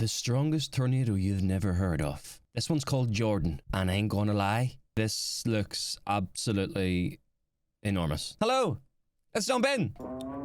The strongest tornado you've never heard of. This one's called Jordan, and I ain't gonna lie, this looks absolutely enormous. Hello, let's jump in.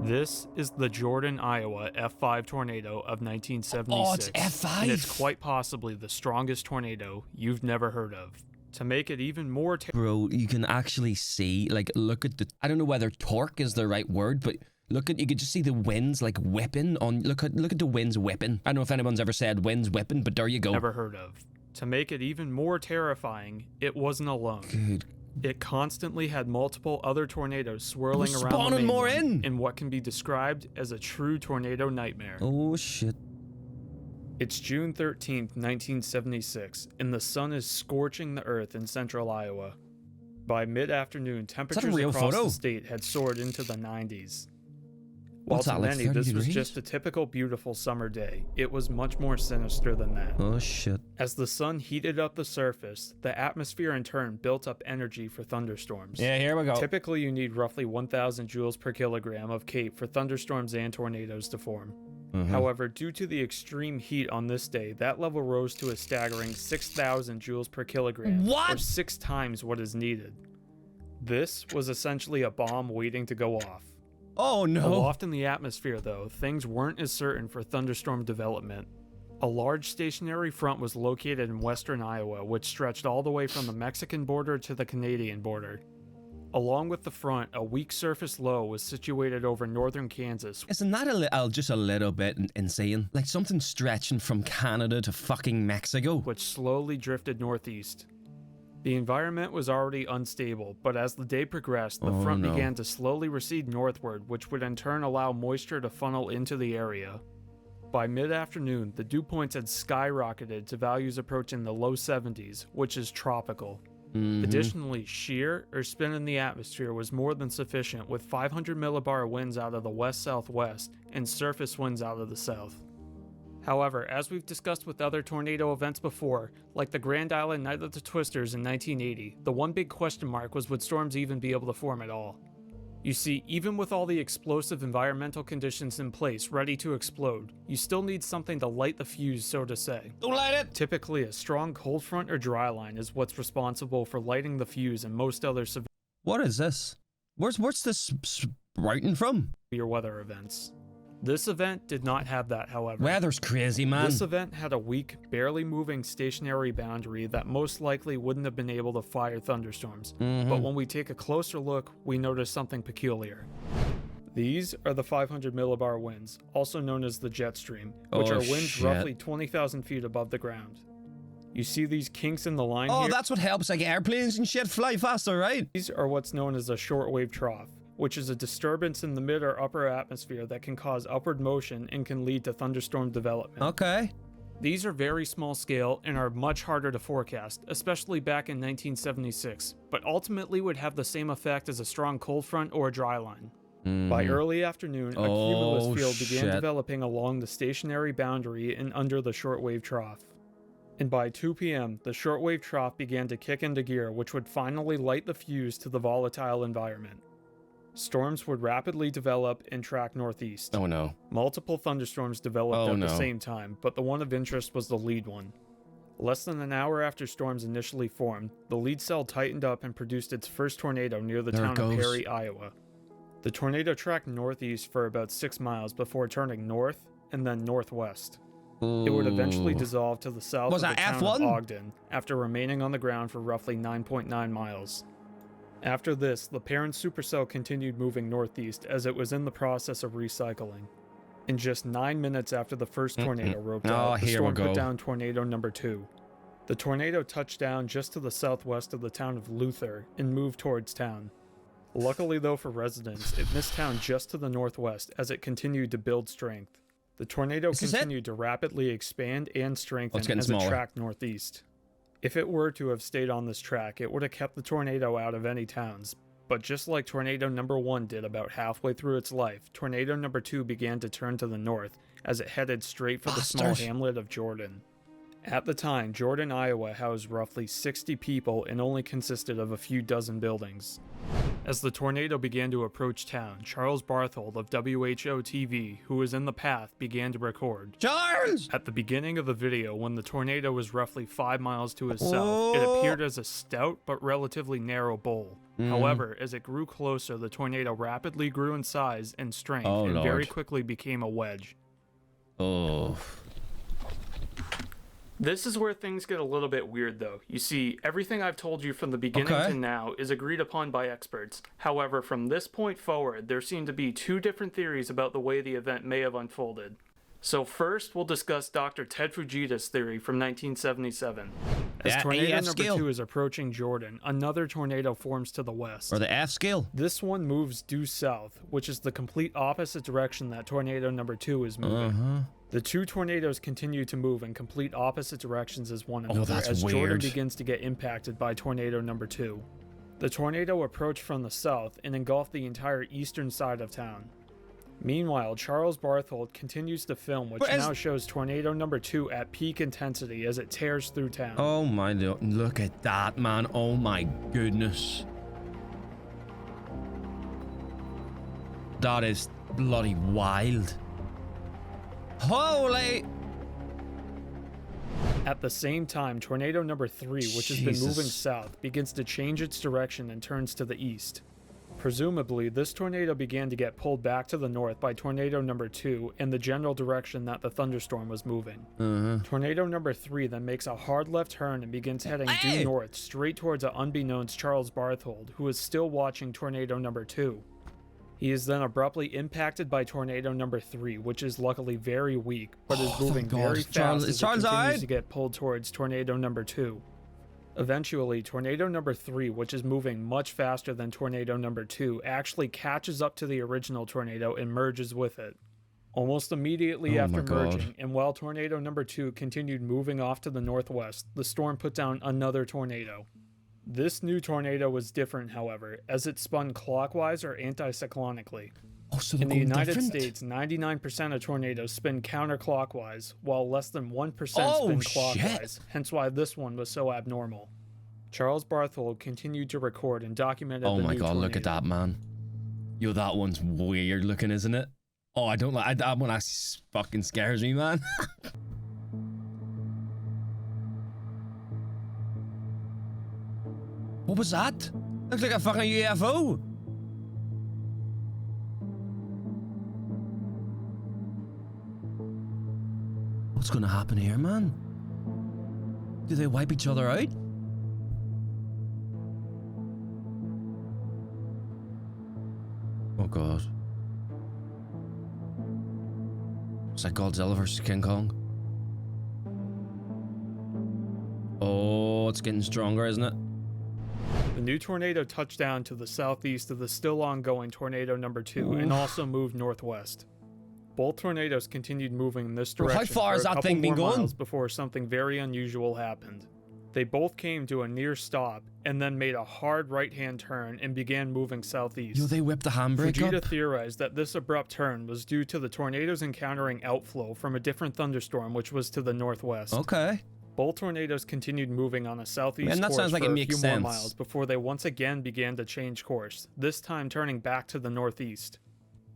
This is the Jordan, Iowa F5 tornado of 1976. Oh, it's F5? And it's quite possibly the strongest tornado you've never heard of. To make it even more Bro, you can actually see, like, look at the, I don't know whether torque is the right word, but look at, you could just see the winds like whipping on, look at the winds whipping. I don't know if anyone's ever said winds whipping, but there you go. Never heard of. To make it even more terrifying, it wasn't alone. Good. It constantly had multiple other tornadoes swirling around the spawning more in what can be described as a true tornado nightmare. Oh shit. It's June 13th, 1976, and the sun is scorching the earth in central Iowa. By mid-afternoon, temperatures across the state had soared into the 90s. While to many this was just a typical beautiful summer day, it was much more sinister than that. Oh shit. As the sun heated up the surface, the atmosphere in turn built up energy for thunderstorms. Yeah, here we go. Typically you need roughly 1,000 joules per kilogram of CAPE for thunderstorms and tornadoes to form. However, due to the extreme heat on this day, that level rose to a staggering 6,000 joules per kilogram, or 6 times what is needed. This was essentially a bomb waiting to go off. Oh no. Aloft in the atmosphere, though, things weren't as certain for thunderstorm development. A large stationary front was located in western Iowa, which stretched all the way from the Mexican border to the Canadian border. Along with the front, a weak surface low was situated over northern Kansas. Isn't that just a little bit insane? Like something stretching from Canada to fucking Mexico? Which slowly drifted northeast. The environment was already unstable, but as the day progressed, the front began to slowly recede northward, which would in turn allow moisture to funnel into the area. By mid-afternoon, the dew points had skyrocketed to values approaching the low 70s, which is tropical. Additionally, shear, or spin in the atmosphere, was more than sufficient, with 500 millibar winds out of the west-southwest and surface winds out of the south. However, as we've discussed with other tornado events before, like the Grand Island Night of the Twisters in 1980, the one big question mark was would storms even be able to form at all? You see, even with all the explosive environmental conditions in place ready to explode, you still need something to light the fuse, so to say. Don't light it! Typically, a strong cold front or dry line is what's responsible for lighting the fuse in most other severe What is this? Where's this sprouting from? weather events. This event did not have that, however. Weather's crazy, man. This event had a weak, barely moving stationary boundary that most likely wouldn't have been able to fire thunderstorms. But when we take a closer look, we notice something peculiar. These are the 500 millibar winds, also known as the jet stream, which are winds roughly 20,000 feet above the ground. You see these kinks in the line here? Oh, that's what helps like airplanes and shit fly faster, right? These are what's known as a shortwave trough, which is a disturbance in the mid or upper atmosphere that can cause upward motion and can lead to thunderstorm development. Okay. These are very small scale and are much harder to forecast, especially back in 1976, but ultimately would have the same effect as a strong cold front or a dry line. By early afternoon, a cumulus field began developing along the stationary boundary and under the shortwave trough. And by 2 p.m., the shortwave trough began to kick into gear, which would finally light the fuse to the volatile environment. Storms would rapidly develop and track northeast. Oh no. Multiple thunderstorms developed at the same time, but the one of interest was the lead one. Less than an hour after storms initially formed, the lead cell tightened up and produced its first tornado near the town of Perry, Iowa. The tornado tracked northeast for about 6 miles before turning north and then northwest. It would eventually dissolve to the south of the town of Ogden, after remaining on the ground for roughly 9.9 miles. After this, the parent supercell continued moving northeast as it was in the process of recycling. In just 9 minutes after the first tornado roped out, the storm put down tornado number 2. The tornado touched down just to the southwest of the town of Luther and moved towards town. Luckily though for residents, it missed town just to the northwest as it continued to build strength. The tornado continued to rapidly expand and strengthen as it tracked northeast. If it were to have stayed on this track, it would have kept the tornado out of any towns, but just like tornado number 1 did about halfway through its life, tornado number 2 began to turn to the north as it headed straight for the small hamlet of Jordan. At the time, Jordan, Iowa housed roughly 60 people and only consisted of a few dozen buildings. As the tornado began to approach town, Charles Barthold of WHO-TV, who was in the path, began to record. Charles! At the beginning of the video, when the tornado was roughly 5 miles to his south, it appeared as a stout but relatively narrow bowl. However, as it grew closer, the tornado rapidly grew in size and strength and very quickly became a wedge. Oh. This is where things get a little bit weird, though. You see, everything I've told you from the beginning to now is agreed upon by experts. However, from this point forward, there seem to be two different theories about the way the event may have unfolded. So first, we'll discuss Dr. Ted Fujita's theory from 1977. As tornado number 2 is approaching Jordan, another tornado forms to the west. Or the F scale. This one moves due south, which is the complete opposite direction that tornado number 2 is moving. The two tornadoes continue to move in complete opposite directions as one another as Jordan begins to get impacted by tornado number 2. The tornado approached from the south and engulfed the entire eastern side of town. Meanwhile, Charles Barthold continues to film, which now shows tornado number 2 at peak intensity as it tears through town. Oh my, look at that, man. Oh my goodness. That is bloody wild. Holy! At the same time, tornado number 3, which has been moving south, begins to change its direction and turns to the east. Presumably, this tornado began to get pulled back to the north by tornado number 2 in the general direction that the thunderstorm was moving. Tornado number 3 then makes a hard left turn and begins heading due north, straight towards an unbeknownst Charles Barthold, who is still watching tornado number 2. He is then abruptly impacted by tornado number 3, which is luckily very weak, but is moving very fast as it continues to get pulled towards tornado number 2. Eventually, tornado number 3, which is moving much faster than tornado number 2, actually catches up to the original tornado and merges with it. Almost immediately after merging, and while tornado number 2 continued moving off to the northwest, the storm put down another tornado. This new tornado was different, however, as it spun clockwise or anticyclonically. In the United States, 99% of tornadoes spin counterclockwise, while less than 1% spin clockwise, hence why this one was so abnormal. Charles Barthold continued to record and documented the new tornado. Oh my god, look at that, man. Yo, that one's weird looking, isn't it? Oh, I don't like that one. Actually fucking scares me, man. What was that? Looks like a fucking UFO. What's gonna happen here, man? Do they wipe each other out? Oh god. It's like Godzilla vs. King Kong. Oh, it's getting stronger, isn't it? The new tornado touched down to the southeast of the still ongoing tornado number 2 and also moved northwest. Both tornadoes continued moving in this direction how far has that thing been going? Miles before something very unusual happened. They both came to a near stop and then made a hard right-hand turn and began moving southeast. Yo, they whipped the handbrake Fujita theorized that this abrupt turn was due to the tornadoes encountering outflow from a different thunderstorm which was to the northwest. Okay. Both tornadoes continued moving on a southeast course sounds like for it a makes few more sense. miles before they once again began to change course, this time turning back to the northeast.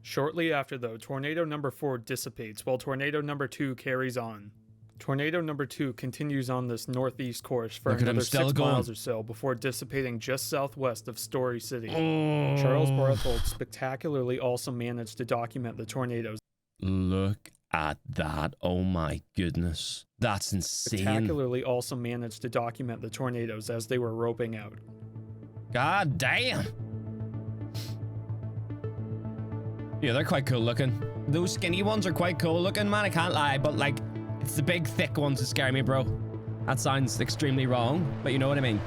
Shortly after, though, tornado number 4 dissipates while tornado number 2 carries on. Tornado number 2 continues on this northeast course for another 6 miles or so before dissipating just southwest of Story City. Charles Barthold spectacularly also managed to document the tornadoes. Look at that. Oh my goodness. That's insane. Spectacularly also managed to document the tornadoes as they were roping out. God damn. Yeah, they're quite cool looking. Those skinny ones are quite cool looking, man. I can't lie, but like, it's the big thick ones that scare me, bro. That sounds extremely wrong, but you know what I mean.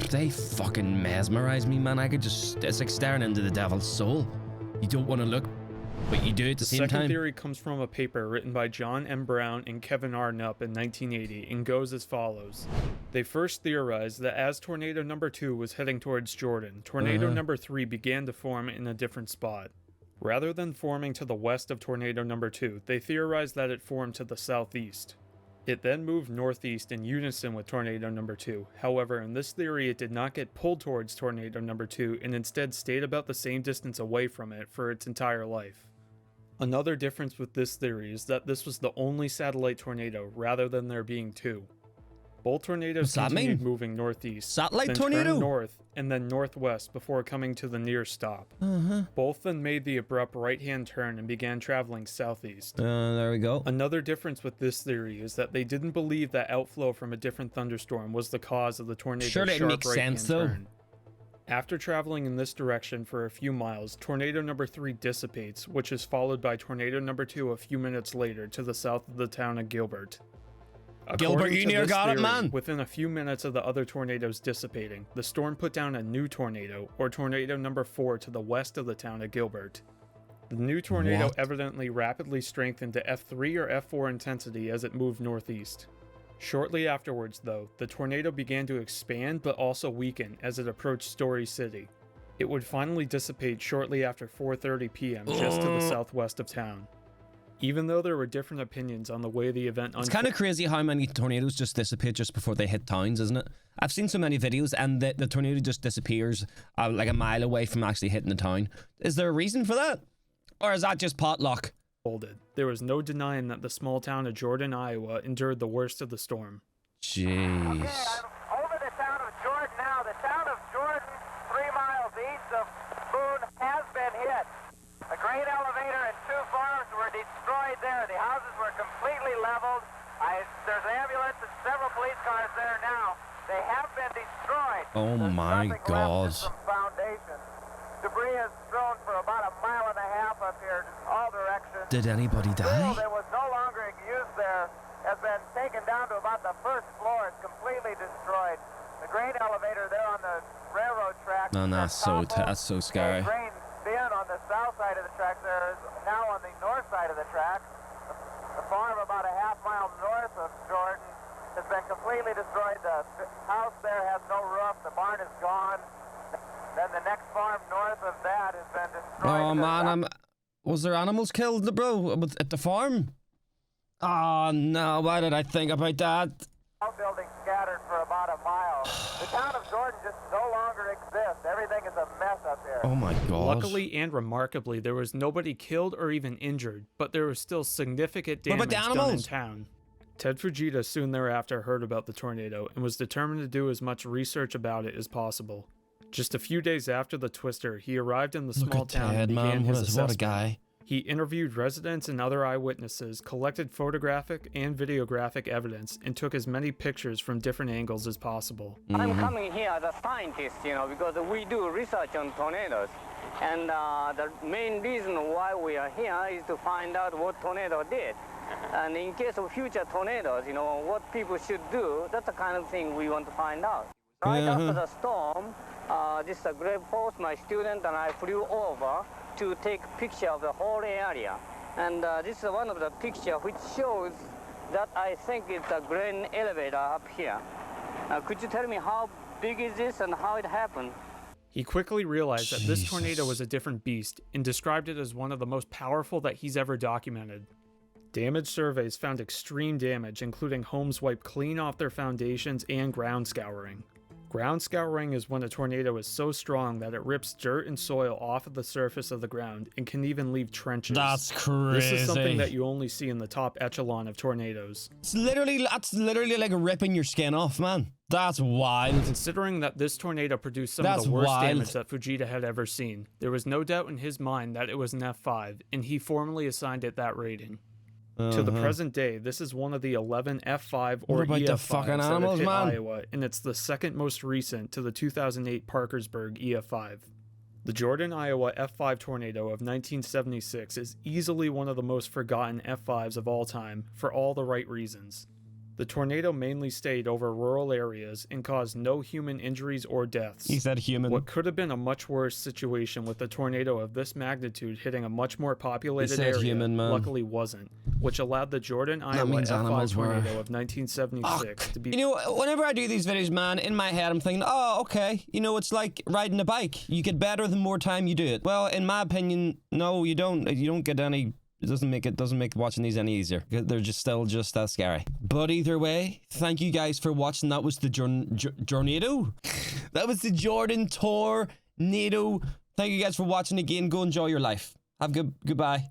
They fucking mesmerize me, man. I could just, it's like staring into the devil's soul. You don't want to look, but you do at the same time. The second theory comes from a paper written by John M. Brown and Kevin R. Knupp in 1980 and goes as follows. They first theorized that as tornado number 2 was heading towards Jordan, tornado number 3 began to form in a different spot. Rather than forming to the west of tornado number 2, they theorized that it formed to the southeast. It then moved northeast in unison with tornado number 2. However, in this theory, it did not get pulled towards tornado number 2 and instead stayed about the same distance away from it for its entire life. Another difference with this theory is that this was the only satellite tornado rather than there being 2. Both tornadoes continued moving northeast, then turned north, and then northwest before coming to the near stop. Both then made the abrupt right-hand turn and began traveling southeast. There we go. Another difference with this theory is that they didn't believe that outflow from a different thunderstorm was the cause of the tornado's sharp right-hand turn. After traveling in this direction for a few miles, tornado number 3 dissipates, which is followed by tornado number 2 a few minutes later to the south of the town of Gilbert. Gilbert, you near got it, man. Within a few minutes of the other tornadoes dissipating, the storm put down a new tornado, or tornado number 4, to the west of the town of Gilbert. The new tornado evidently rapidly strengthened to F3 or F4 intensity as it moved northeast. Shortly afterwards, though, the tornado began to expand but also weaken as it approached Story City. It would finally dissipate shortly after 4:30 p.m. just to the southwest of town. Even though there were different opinions on the way the event unfolded. It's kind of crazy how many tornadoes just dissipate just before they hit towns, isn't it? I've seen so many videos and the tornado just disappears like a mile away from actually hitting the town. Is there a reason for that? Or is that just potluck? There was no denying that the small town of Jordan, Iowa endured the worst of the storm. Jeez. Okay, I'm over the town of Jordan now. The town of Jordan, 3 miles east of Boone, has been hit. A grain elevator and 2 farms were destroyed there. The houses were completely leveled. There's an ambulance and several police cars there now. They have been destroyed. Oh my God. Some foundations. Debris is thrown for about 1.5 miles up here in all directions. Did anybody die? That was no longer in use there has been taken down to about the first floor. It's completely destroyed. The grain elevator there on the railroad track. No, that's so scary. Grain bin on the south side of the track there is now on the north side of the track. The farm about 1/2 mile north of Jordan has been completely destroyed. The house there has no roof. The barn is gone. Then the next farm north of that has been destroyed. Oh man, was there animals killed, bro, at the farm? Oh no, why did I think about that? Buildings scattered for about 1 mile. The town of Jordan just no longer exists. Everything is a mess up here. Oh my God. Luckily and remarkably, there was nobody killed or even injured, but there was still significant damage done in town. Ted Fujita soon thereafter heard about the tornado and was determined to do as much research about it as possible. Just a few days after the twister, he arrived in the small town and began his assessment. What a guy. He interviewed residents and other eyewitnesses, collected photographic and videographic evidence, and took as many pictures from different angles as possible. I'm coming here as a scientist, because we do research on tornadoes. And the main reason why we are here is to find out what tornado did. And in case of future tornadoes, what people should do, that's the kind of thing we want to find out. Right after the storm, this is a great force, my student and I flew over to take a picture of the whole area. And this is one of the pictures which shows that I think it's a grain elevator up here. Could you tell me how big is this and how it happened? He quickly realized that this tornado was a different beast and described it as one of the most powerful that he's ever documented. Damage surveys found extreme damage, including homes wiped clean off their foundations and ground scouring. Ground scouring is when a tornado is so strong that it rips dirt and soil off of the surface of the ground and can even leave trenches. That's crazy. This is something that you only see in the top echelon of tornadoes. That's literally like ripping your skin off, man. That's wild. Considering that this tornado produced some of the worst damage that Fujita had ever seen, there was no doubt in his mind that it was an F5, and he formally assigned it that rating. To the present day, this is one of the 11 F5 or EF5s that have hit Iowa, and it's the second most recent to the 2008 Parkersburg EF5. The Jordan, Iowa F5 tornado of 1976 is easily one of the most forgotten F5s of all time, for all the right reasons. The tornado mainly stayed over rural areas and caused no human injuries or deaths. He said human. What could have been a much worse situation with a tornado of this magnitude hitting a much more populated area human, luckily wasn't, which allowed the Jordan, Iowa F5 tornado of 1976 to be... You know, whenever I do these videos, man, in my head I'm thinking, oh, okay, you know, it's like riding a bike. You get better the more time you do it. Well, in my opinion, no, you don't. You don't get any... It doesn't make watching these any easier. They're still just as scary. But either way, thank you guys for watching. That was the Jornado. That was the Jordan Tornado. Thank you guys for watching again. Go enjoy your life. Have goodbye.